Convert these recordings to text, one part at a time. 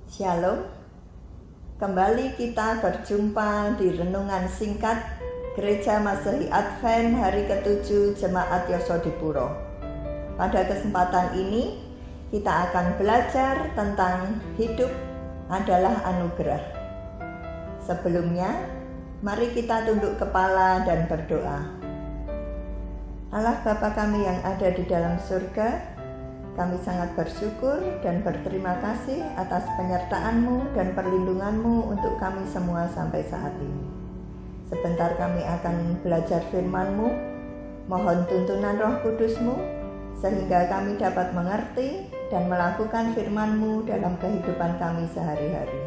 Shalom. Kembali kita berjumpa di renungan singkat Gereja Masehi Advent hari ke-7 Jemaat Yosodipuro. Pada kesempatan ini kita akan belajar tentang hidup adalah anugerah. Sebelumnya, mari kita tunduk kepala dan berdoa. Allah Bapa kami yang ada di dalam surga, kami sangat bersyukur dan berterima kasih atas penyertaan-Mu dan perlindungan-Mu untuk kami semua sampai saat ini. Sebentar kami akan belajar firman-Mu, mohon tuntunan Roh Kudus-Mu, sehingga kami dapat mengerti dan melakukan firman-Mu dalam kehidupan kami sehari-hari.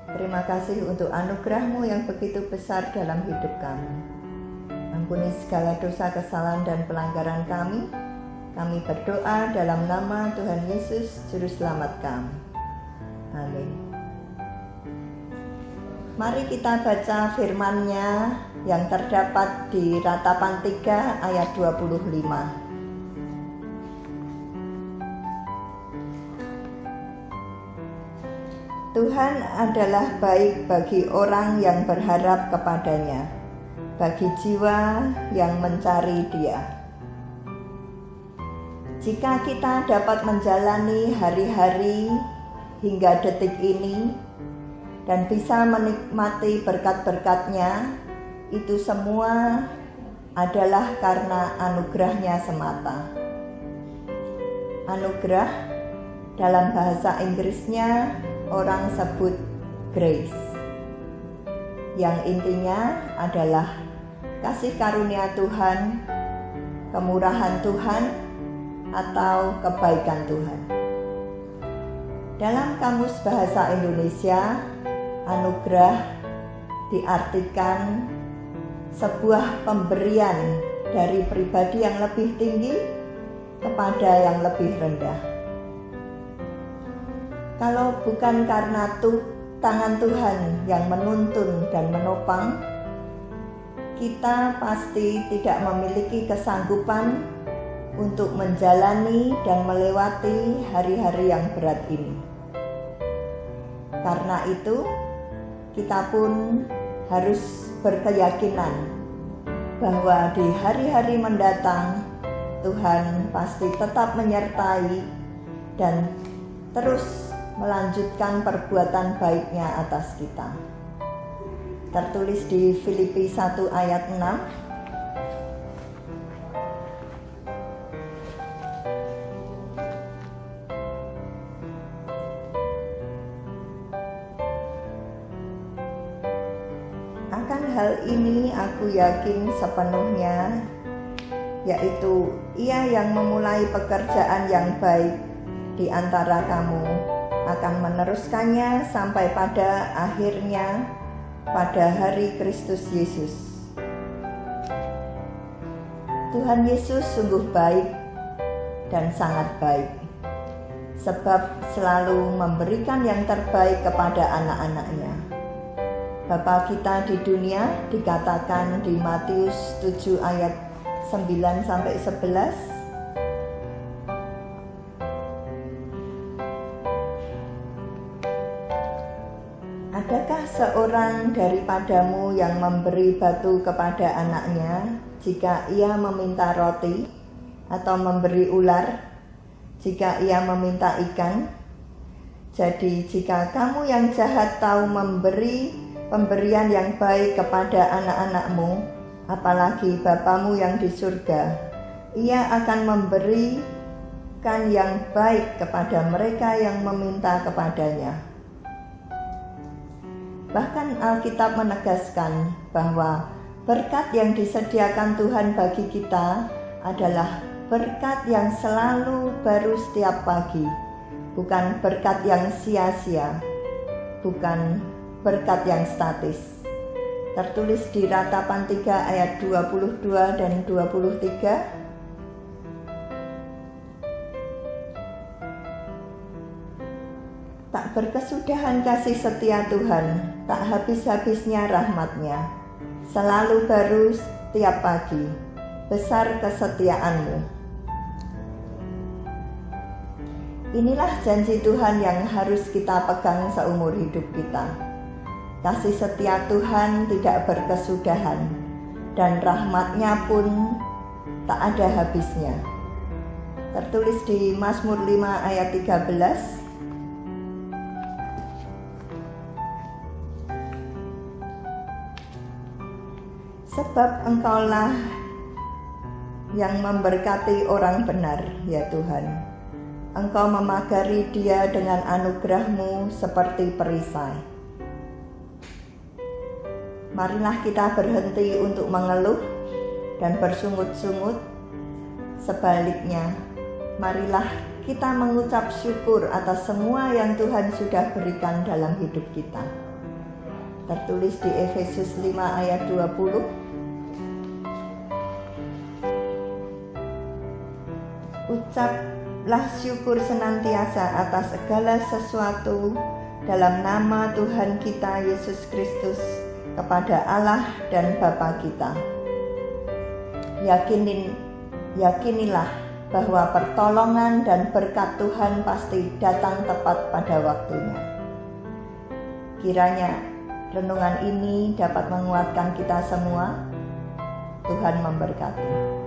Terima kasih untuk anugerah-Mu yang begitu besar dalam hidup kami. Ampuni segala dosa, kesalahan, dan pelanggaran kami. Kami berdoa dalam nama Tuhan Yesus, Juru Selamat kami. Amin. Mari kita baca firman-Nya yang terdapat di Ratapan 3 ayat 25. Tuhan adalah baik bagi orang yang berharap kepadanya, bagi jiwa yang mencari Dia. Jika kita dapat menjalani hari-hari hingga detik ini dan bisa menikmati berkat-berkat-Nya, itu semua adalah karena anugerah-Nya semata. Anugerah dalam bahasa Inggrisnya orang sebut grace, yang intinya adalah kasih karunia Tuhan, kemurahan Tuhan, atau kebaikan Tuhan. Dalam Kamus Bahasa Indonesia, anugerah diartikan sebuah pemberian dari pribadi yang lebih tinggi kepada yang lebih rendah. Kalau bukan karena tangan Tuhan yang menuntun dan menopang, kita pasti tidak memiliki kesanggupan untuk menjalani dan melewati hari-hari yang berat ini. Karena itu, kita pun harus berkeyakinan bahwa di hari-hari mendatang Tuhan pasti tetap menyertai dan terus melanjutkan perbuatan baik-Nya atas kita. Tertulis di Filipi 1 ayat 6. Akan hal ini aku yakin sepenuhnya, yaitu Ia yang memulai pekerjaan yang baik di antara kamu akan meneruskannya sampai pada akhirnya pada hari Kristus Yesus. Tuhan Yesus sungguh baik dan sangat baik, sebab selalu memberikan yang terbaik kepada anak-anak-Nya. Bapa kita di dunia dikatakan di Matius 7 ayat 9-11. Adakah seorang daripadamu yang memberi batu kepada anaknya jika ia meminta roti, atau memberi ular jika ia meminta ikan? Jadi jika kamu yang jahat tahu memberi pemberian yang baik kepada anak-anakmu, apalagi Bapamu yang di surga, Ia akan memberikan yang baik kepada mereka yang meminta kepadanya. Bahkan Alkitab menegaskan bahwa berkat yang disediakan Tuhan bagi kita adalah berkat yang selalu baru setiap pagi, bukan berkat yang sia-sia, bukan berkat yang statis. Tertulis di Ratapan 3 ayat 22 dan 23. Tak berkesudahan kasih setia Tuhan, tak habis-habisnya rahmat-Nya, selalu baru setiap pagi, besar kesetiaan-Mu. Inilah janji Tuhan yang harus kita pegang seumur hidup kita. Kasih setia Tuhan tidak berkesudahan, dan rahmat-Nya pun tak ada habisnya. Tertulis di Mazmur 5 ayat 13. Sebab Engkaulah yang memberkati orang benar, ya Tuhan. Engkau memagari dia dengan anugerah-Mu seperti perisai. Marilah kita berhenti untuk mengeluh dan bersungut-sungut. Sebaliknya, marilah kita mengucap syukur atas semua yang Tuhan sudah berikan dalam hidup kita. Tertulis di Efesus 5 ayat 20. Ucaplah syukur senantiasa atas segala sesuatu dalam nama Tuhan kita Yesus Kristus kepada Allah dan Bapa kita. Yakinilah bahwa pertolongan dan berkat Tuhan pasti datang tepat pada waktunya. Kiranya renungan ini dapat menguatkan kita semua. Tuhan memberkati.